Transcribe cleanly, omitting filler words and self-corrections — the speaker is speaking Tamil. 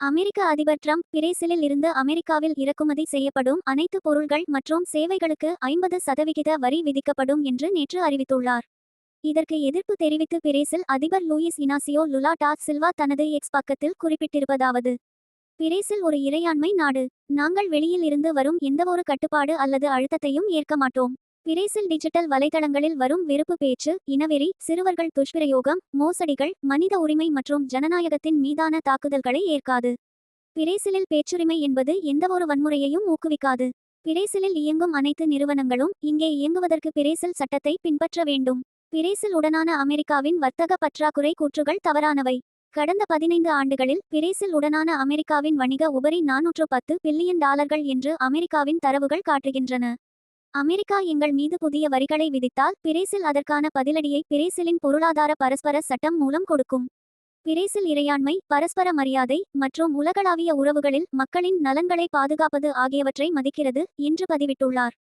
அமெரிக்க அதிபர் டிரம்ப் பிரேசிலில் இருந்து அமெரிக்காவில் இறக்குமதி செய்யப்படும் அனைத்து பொருள்கள் மற்றும் சேவைகளுக்கு 50% வரி விதிக்கப்படும் என்று நேற்று அறிவித்துள்ளார். இதற்கு எதிர்ப்பு தெரிவித்து பிரேசில் அதிபர் Luiz Inacio Lula da Silva தனது எக்ஸ் பக்கத்தில் குறிப்பிட்டிருப்பதாவது: பிரேசில் ஒரு இறையாண்மை நாடு. நாங்கள் வெளியில் இருந்து வரும் எந்தவொரு கட்டுப்பாடு அல்லது அழுத்தத்தையும் ஏற்க மாட்டோம். பிரேசில் டிஜிட்டல் வலைதளங்களில் வரும் வெறுப்பு பேச்சு, இனவெறி, சிறுவர்கள் துஷ்பிரயோகம், மோசடிகள், மனித உரிமை மற்றும் ஜனநாயகத்தின் மீதான தாக்குதல்களை ஏற்காது. பிரேசிலில் பேச்சுரிமை என்பது எந்தவொரு வன்முறையையும் ஊக்குவிக்காது. பிரேசிலில் இயங்கும் அனைத்து நிறுவனங்களும் இங்கே இயங்குவதற்கு பிரேசில் சட்டத்தை பின்பற்ற வேண்டும். பிரேசில் உடனான அமெரிக்காவின் வர்த்தக பற்றாக்குறை கூற்றுகள் தவறானவை. கடந்த 15 ஆண்டுகளில் பிரேசில் உடனான அமெரிக்காவின் வணிக உபரி $410 பில்லியன் என்று அமெரிக்காவின் தரவுகள் காட்டுகின்றன. அமெரிக்கா எங்கள் மீது புதிய வரிகளை விதித்தால் பிரேசில் அதற்கான பதிலடியை பிரேசிலின் பொருளாதார பரஸ்பர சட்டம் மூலம் கொடுக்கும். பிரேசில் இறையாண்மை, பரஸ்பர மரியாதை மற்றும் உலகளாவிய உறவுகளில் மக்களின் நலன்களை பாதுகாப்பது ஆகியவற்றை மதிக்கிறது என்று பதிவிட்டுள்ளார்.